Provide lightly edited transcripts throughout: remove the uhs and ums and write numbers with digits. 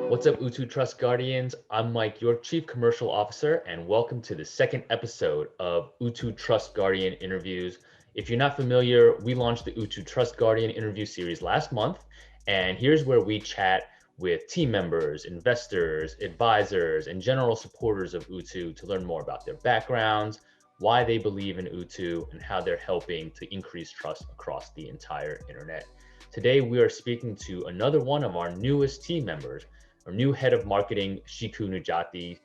What's up, UTU Trust Guardians? I'm Mike, your Chief Commercial Officer, and welcome to the second episode of UTU Trust Guardian Interviews. If you're not familiar, we launched the UTU Trust Guardian interview series last month, and here's where we chat with team members, investors, advisors, and general supporters of UTU to learn more about their backgrounds, why they believe in UTU, and how they're helping to increase trust across the entire internet. Today, we are speaking to another one of our newest team members, our new head of marketing, Shiku Njathi.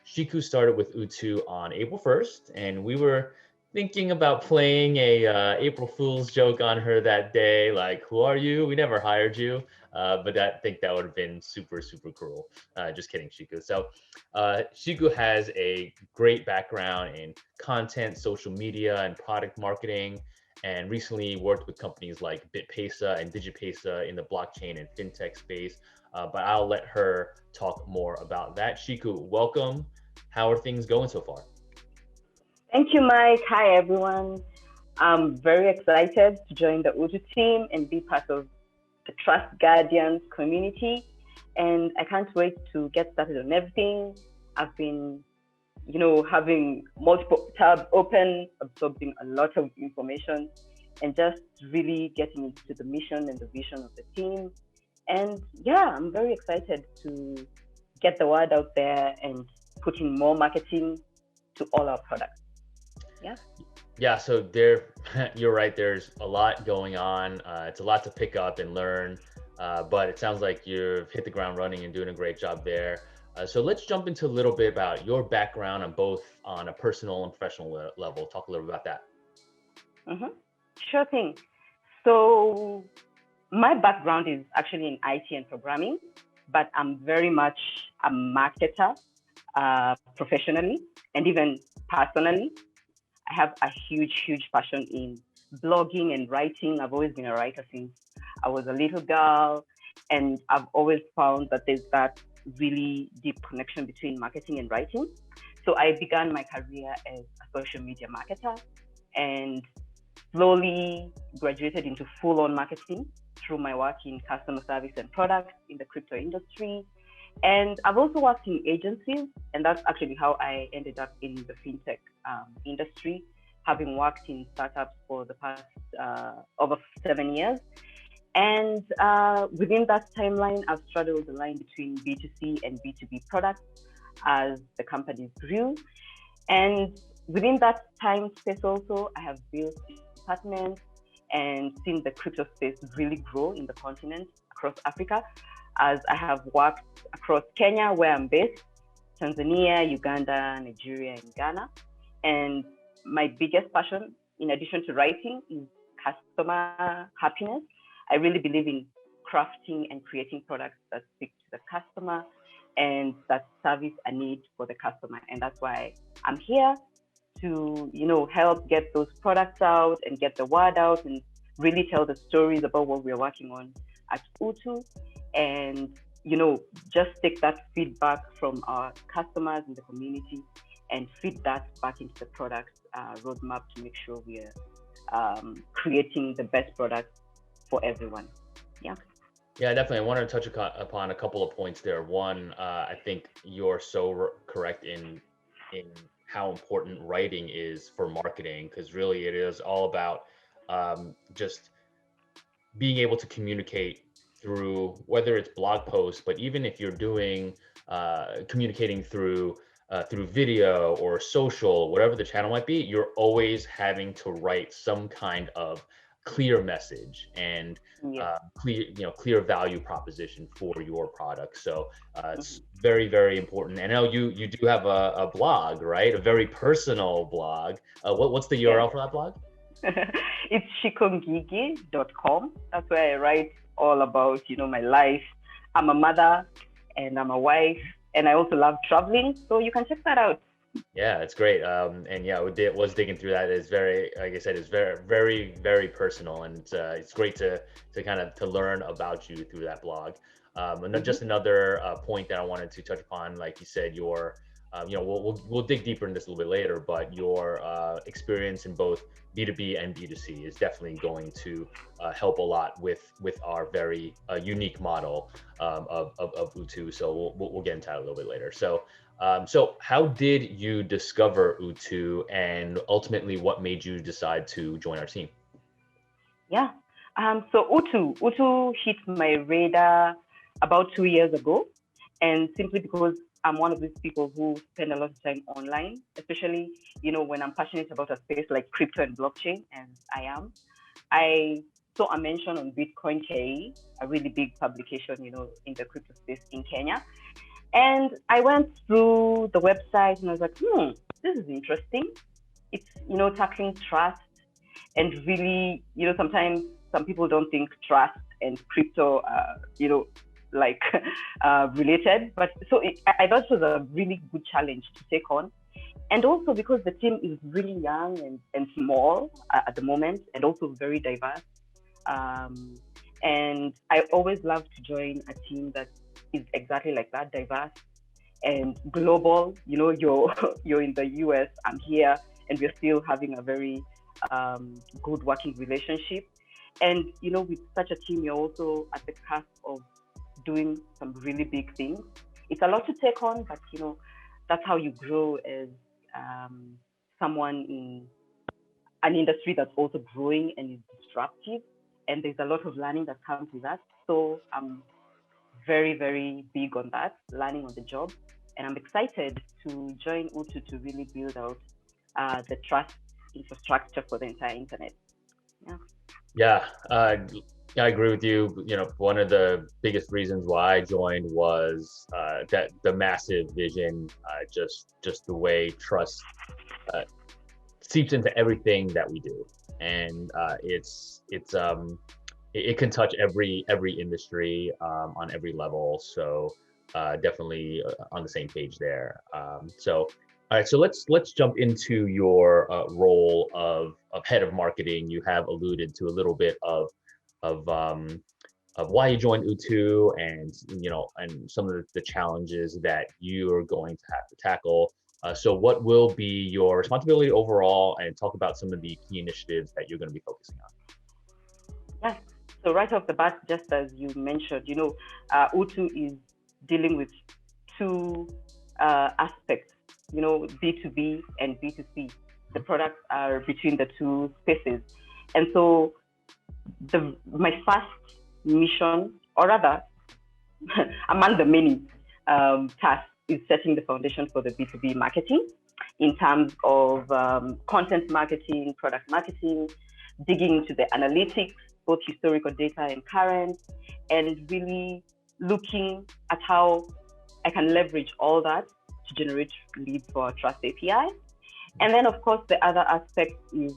Shiku started with UTU on April 1st, and we were thinking about playing a April Fool's joke on her that day, like, who are you? We never hired you. But I think that would have been super, super cruel. Just kidding, Shiku. So Shiku has a great background in content, social media, and product marketing, and recently worked with companies like BitPesa and DigiPesa in the blockchain and fintech space. But I'll let her talk more about that. Shiku, welcome. How are things going so far? Thank you, Mike. Hi, everyone. I'm very excited to join the UTU team and be part of the Trust Guardians community. And I can't wait to get started on everything. I've been, having multiple tabs open, absorbing a lot of information, and just really getting into the mission and the vision of the team. And yeah, I'm very excited to get the word out there and put in more marketing to all our products. Yeah. Yeah, so you're right. There's a lot going on. It's a lot to pick up and learn, but it sounds like you've hit the ground running and doing a great job there. So let's jump into a little bit about your background on a personal and professional level. Talk a little about that. Mm-hmm. Sure thing. So my background is actually in IT and programming, but I'm very much a marketer professionally and even personally. I have a huge passion in blogging and writing. I've always been a writer since I was a little girl, and I've always found that there's that really deep connection between marketing and writing. So I began my career as a social media marketer and slowly graduated into full-on marketing through my work in customer service and products in the crypto industry. And I've also worked in agencies, and that's actually how I ended up in the fintech industry, having worked in startups for the past over 7 years. And within that timeline, I've straddled the line between B2C and B2B products as the companies grew. And within that time space also, I have built departments and seen the crypto space really grow in the continent across Africa, as I have worked across Kenya, where I'm based, Tanzania, Uganda, Nigeria, and Ghana. And my biggest passion, in addition to writing, is customer happiness. I really believe in crafting and creating products that speak to the customer and that service a need for the customer. And that's why I'm here to, help get those products out and get the word out and really tell the stories about what we're working on at UTU. And just take that feedback from our customers in the community and feed that back into the product roadmap to make sure we're creating the best product for everyone. Yeah. Yeah, definitely. I wanted to touch upon a couple of points there. One, I think you're so correct in how important writing is for marketing, because really it is all about just being able to communicate through, whether it's blog posts, but even if you're doing communicating through video or social, whatever the channel might be, you're always having to write some kind of clear message and clear value proposition for your product. So it's very, very important. And I know you do have a blog, right? A very personal blog. What's the URL for that blog? It's shikongigi.com. That's where I write all about, my life. I'm a mother and I'm a wife, and I also love traveling. So you can check that out. Yeah, it's great. And yeah, was digging through that. It's very, like I said, it's very, very, very personal, and it's great to kind of to learn about you through that blog. And then just another point that I wanted to touch upon, like you said, your we'll dig deeper in this a little bit later, but your experience in both B2B and B2C is definitely going to help a lot with our very unique model of UTU. So we'll get into that a little bit later. So how did you discover UTU, and ultimately what made you decide to join our team? Yeah. So UTU hit my radar about 2 years ago, and simply because I'm one of these people who spend a lot of time online, especially, when I'm passionate about a space like crypto and blockchain, as I am. I saw a mention on Bitcoin K, a really big publication, in the crypto space in Kenya. And I went through the website and I was like, this is interesting. It's, tackling trust and really, sometimes some people don't think trust and crypto, like related. But so I thought it was a really good challenge to take on. And also because the team is really young and small at the moment, and also very diverse. And I always love to join a team that is exactly like that, diverse and global. You're in the US, I'm here, and we're still having a very good working relationship. And with such a team, you're also at the cusp of doing some really big things. It's a lot to take on, but that's how you grow as someone in an industry that's also growing and is disruptive. And there's a lot of learning that comes with that. So I'm very, very big on that, learning on the job. And I'm excited to join UTU to really build out the trust infrastructure for the entire internet. Yeah. Yeah, I agree with you. One of the biggest reasons why I joined was that the massive vision, just the way trust seeps into everything that we do, and it can touch every industry on every level. So definitely on the same page there. So all right, so let's jump into your role of head of marketing. You have alluded to a little bit of why you joined UTU, and and some of the challenges that you are going to have to tackle. So what will be your responsibility overall, and talk about some of the key initiatives that you're going to be focusing on. Yes. So right off the bat, just as you mentioned, UTU is dealing with two aspects, B2B and B2C. The products are between the two spaces. And so my first mission, or rather, among the many tasks, is setting the foundation for the B2B marketing in terms of content marketing, product marketing, digging into the analytics, both historical data and current, and really looking at how I can leverage all that to generate leads for our Trust API. And then, of course, the other aspect is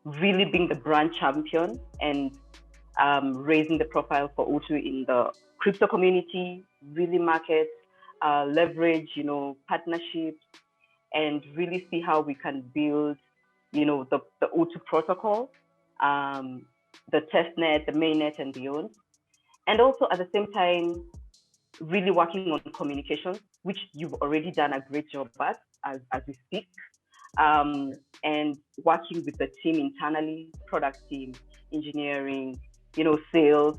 really being the brand champion and raising the profile for UTU in the crypto community, really market, leverage, partnerships, and really see how we can build, the UTU protocol, the testnet, the mainnet, and beyond. And also at the same time, really working on communications, which you've already done a great job at as we speak, and working with the team internally, product team, engineering, sales,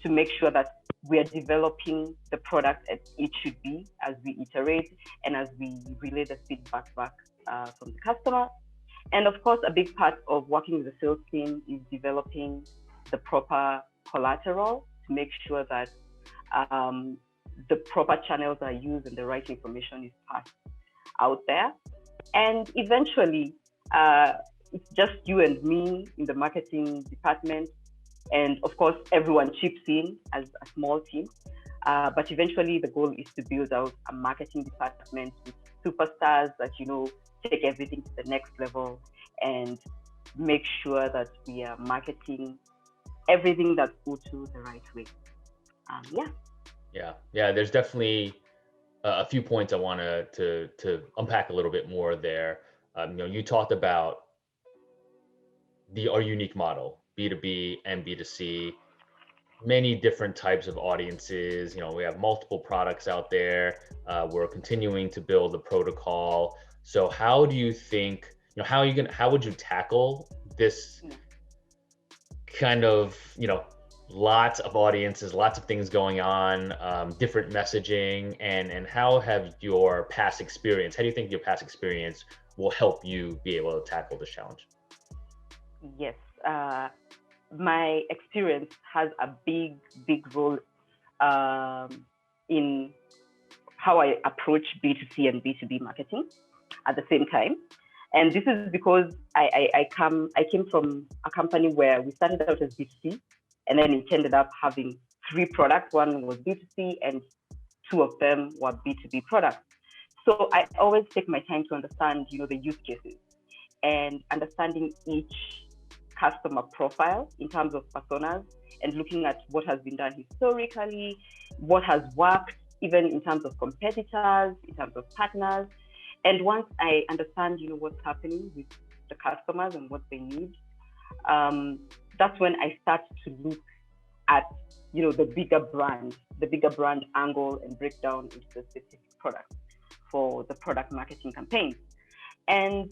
to make sure that we are developing the product as it should be as we iterate and as we relay the feedback back from the customer. And of course, a big part of working with the sales team is developing the proper collateral to make sure that the proper channels are used and the right information is passed out there. And eventually, it's just you and me in the marketing department. And of course, everyone chips in as a small team. But eventually, the goal is to build out a marketing department with superstars that, take everything to the next level and make sure that we are marketing everything that's UTU the right way. Yeah. There's definitely a few points I want to unpack a little bit more there. You talked about our unique model, B2B and B2C. many different types of audiences. We have multiple products out there. We're continuing to build the protocol. So how do you think, how would you tackle this kind of, lots of audiences, lots of things going on, different messaging, and how have your past experience, how do you think your past experience will help you be able to tackle this challenge? Yes, my experience has a big role in how I approach B2C and B2B marketing at the same time. And this is because I came from a company where we started out as B2C, and then it ended up having 3 products. One was B2C and 2 of them were B2B products. So I always take my time to understand, the use cases and understanding each customer profile in terms of personas and looking at what has been done historically, what has worked, even in terms of competitors, in terms of partners. And once I understand, what's happening with the customers and what they need, that's when I start to look at, the bigger brand angle and break down into the specific product for the product marketing campaign. And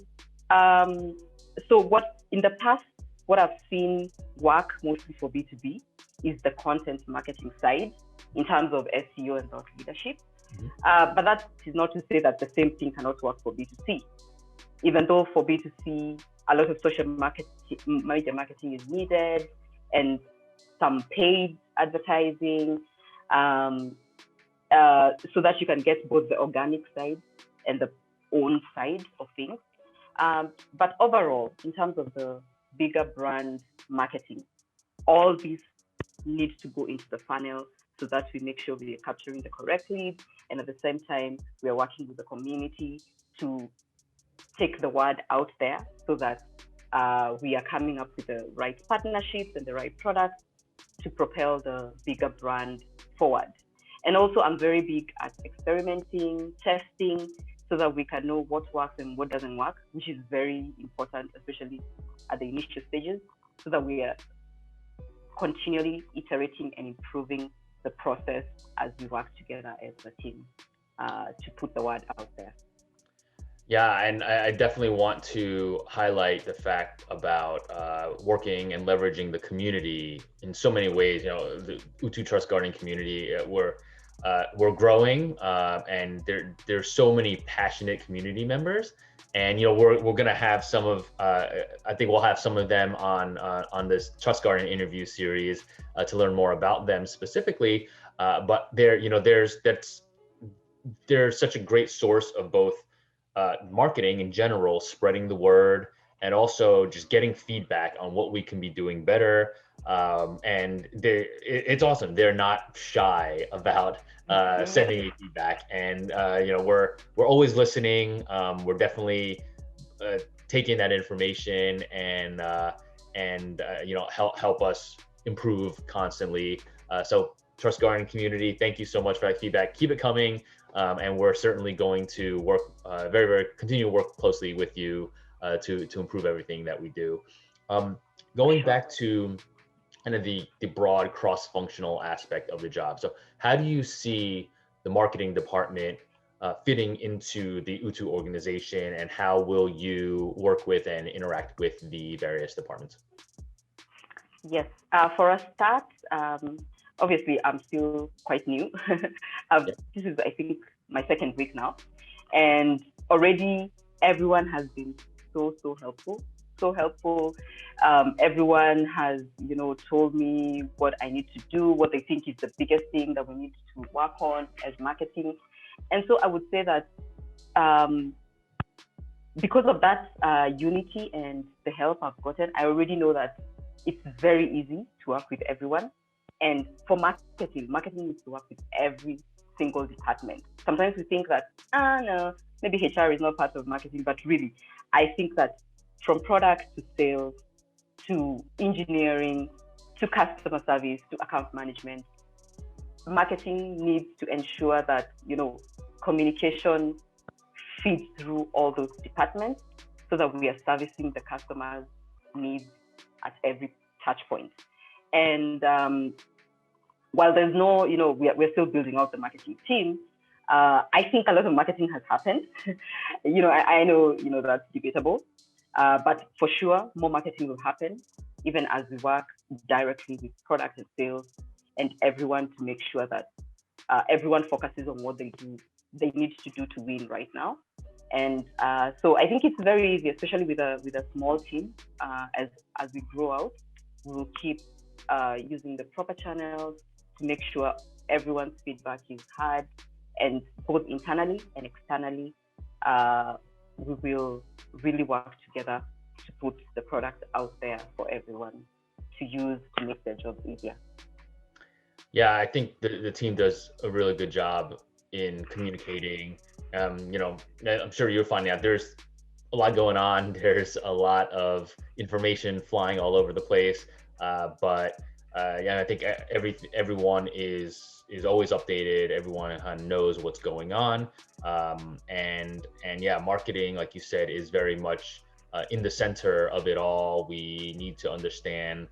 so what in the past, what I've seen work mostly for B2B is the content marketing side in terms of SEO and thought leadership. But that is not to say that the same thing cannot work for B2C. Even though for B2C, a lot of social media marketing is needed and some paid advertising, so that you can get both the organic side and the own side of things. But overall, in terms of the bigger brand marketing, all these need to go into the funnel so that we make sure we are capturing the correct leads, and at the same time, we are working with the community to take the word out there so that we are coming up with the right partnerships and the right products to propel the bigger brand forward. And also, I'm very big at experimenting, testing, so that we can know what works and what doesn't work, which is very important, especially at the initial stages, so that we are continually iterating and improving the process as we work together as a team to put the word out there. Yeah, and I definitely want to highlight the fact about working and leveraging the community in so many ways. The UTU Trust Guardian community, we're growing, and there's so many passionate community members. And we're gonna have some of I think we'll have some of them on this Trust Guardian interview series to learn more about them specifically. But there's such a great source of both marketing in general, spreading the word, and also just getting feedback on what we can be doing better. And it's awesome. They're not shy about sending me feedback, and we're always listening. We're definitely taking that information and help us improve constantly. So Trust Guardian community, thank you so much for that feedback. Keep it coming. And we're certainly going to work continue to work closely with you to improve everything that we do. Going back to kind of the broad cross-functional aspect of the job. So how do you see the marketing department fitting into the UTU organization, and how will you work with and interact with the various departments? Yes, for a start, obviously, I'm still quite new. This is, I think, my 2nd week now. And already everyone has been so helpful. Everyone has, told me what I need to do, what they think is the biggest thing that we need to work on as marketing. And so I would say that because of that unity and the help I've gotten, I already know that it's very easy to work with everyone. And for marketing needs to work with every single department. Sometimes we think that, no, maybe HR is not part of marketing, but really, I think that from product to sales, to engineering, to customer service, to account management, marketing needs to ensure that, communication feeds through all those departments so that we are servicing the customer's needs at every touch point. And while there's no, we're still building out the marketing team. I think a lot of marketing has happened. I know, that's debatable, but for sure, more marketing will happen, even as we work directly with product and sales and everyone to make sure that everyone focuses on what they need to do to win right now. And so I think it's very easy, especially with a small team. As we grow out, we'll keep using the proper channels to make sure everyone's feedback is heard, and both internally and externally, we will really work together to put the product out there for everyone to use to make their job easier. Yeah, I think the team does a really good job in communicating. I'm sure you're finding out there's a lot going on. There's a lot of information flying all over the place. But I think everyone is always updated. Everyone kind of knows what's going on. And yeah, marketing, like you said, is very much in the center of it all. We need to understand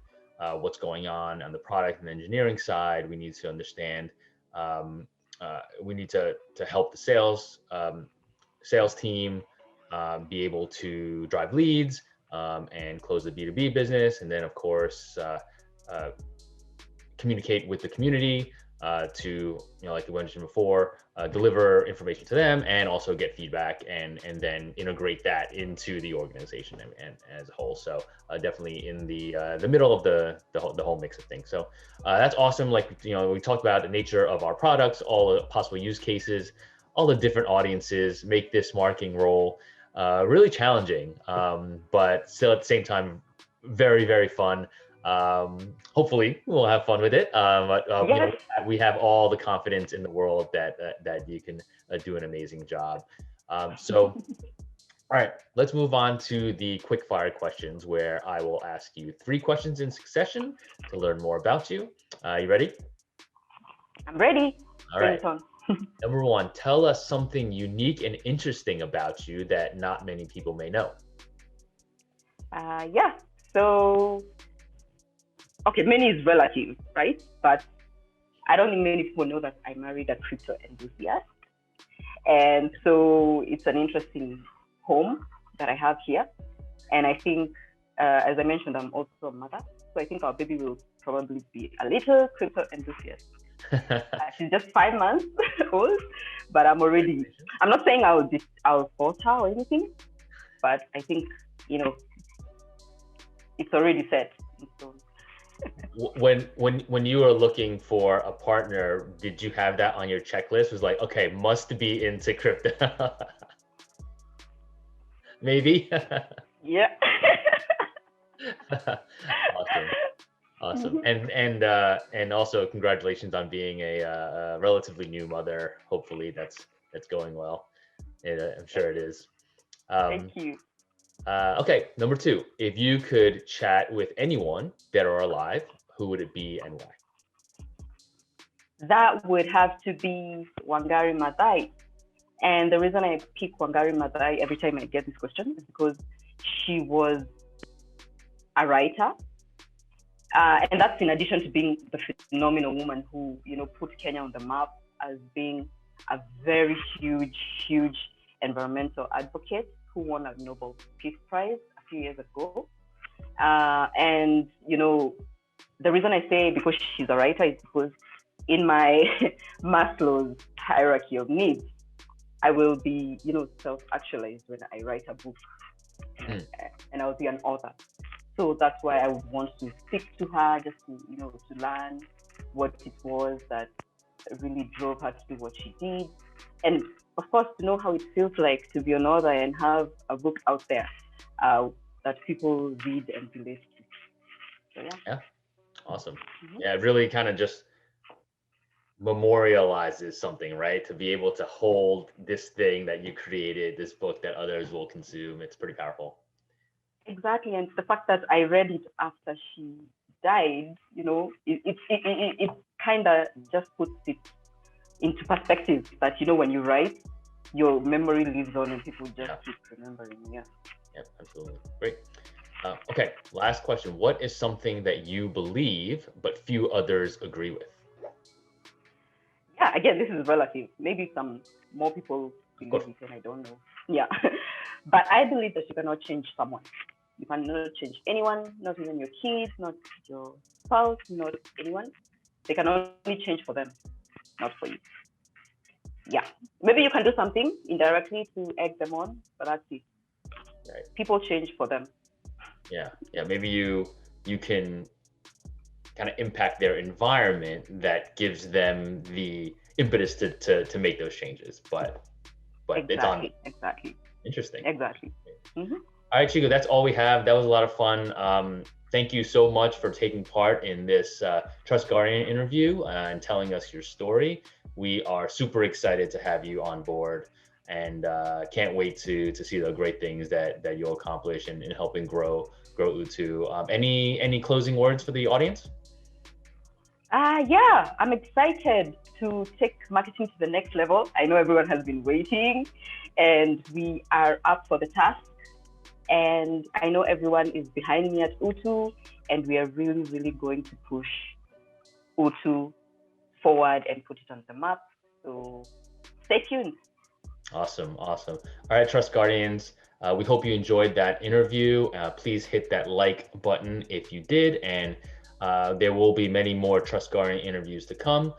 what's going on the product and engineering side. We need to understand. We need to help the sales team be able to drive leads and close the B2B business, and then of course communicate with the community to, like you mentioned before, deliver information to them and also get feedback and then integrate that into the organization and as a whole. So definitely in the middle of the whole mix of things. So that's awesome. Like, we talked about the nature of our products, all the possible use cases, all the different audiences make this marketing role really challenging, but still at the same time, very, very fun. Hopefully we'll have fun with it. Yes. We have all the confidence in the world that you can do an amazing job. So, all right, let's move on to the quickfire questions, where I will ask you 3 questions in succession to learn more about you. You ready? I'm ready. All right. Number 1, tell us something unique and interesting about you that not many people may know. So, okay, many is relative, right? But I don't think many people know that I married a crypto enthusiast. And so it's an interesting home that I have here. And I think, as I mentioned, I'm also a mother. So I think our baby will probably be a little crypto enthusiast. She's just 5 months old, but I'm not saying I'll falter or anything, but I think, it's already set in stone. When you were looking for a partner, did you have that on your checklist? It was like, okay, must be into crypto. Maybe. Yeah. Awesome. And also congratulations on being a relatively new mother. Hopefully that's going well. I'm sure it is. Thank you. Okay, number 2, if you could chat with anyone dead or alive, who would it be and why? That would have to be Wangari Maathai. And the reason I pick Wangari Maathai every time I get this question is because she was a writer. And that's in addition to being the phenomenal woman who, put Kenya on the map as being a very huge environmental advocate who won a Nobel Peace Prize a few years ago. And, the reason I say because she's a writer is because in my Maslow's hierarchy of needs, I will be, self-actualized when I write a book, and I'll be an author. So that's why I want to speak to her, just to, to learn what it was that really drove her to do what she did. And of course, to know how it feels like to be an author and have a book out there that people read and relate to. So, yeah. Awesome. Yeah, it really kind of just memorializes something, right? To be able to hold this thing that you created, this book that others will consume. It's pretty powerful. Exactly. And the fact that I read it after she died, it kind of just puts it into perspective that, when you write, your memory lives on and people just keep remembering. Yeah, absolutely. Great. Okay, last question. What is something that you believe but few others agree with? yeah, again, this is relative. Maybe some more people believe it, and I don't know. Yeah, but I believe that you cannot change someone. You cannot change anyone, not even your kids, not your spouse, not anyone. They can only change for them, not for you. Yeah, maybe you can do something indirectly to egg them on, but that's it. Right. People change for them. Yeah, maybe you can kind of impact their environment that gives them the impetus to make those changes, but exactly, it's on. Exactly. Interesting. Exactly. Mm-hmm. All right, Shiku, that's all we have. That was a lot of fun. Thank you so much for taking part in this Trust Guardian interview and telling us your story. We are super excited to have you on board, and can't wait to see the great things that you'll accomplish in helping grow UTU. Any closing words for the audience? Yeah, I'm excited to take marketing to the next level. I know everyone has been waiting, and we are up for the task. And I know everyone is behind me at UTU, and we are really, really going to push UTU forward and put it on the map. So stay tuned. Awesome. All right, Trust Guardians. We hope you enjoyed that interview. Please hit that like button if you did, and there will be many more Trust Guardian interviews to come.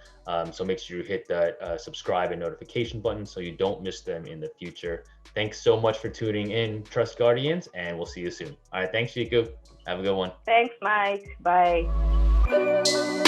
So make sure you hit that subscribe and notification button so you don't miss them in the future. Thanks so much for tuning in, Trust Guardians, and we'll see you soon. All right, thanks, Shiku. Have a good one. Thanks, Mike. Bye.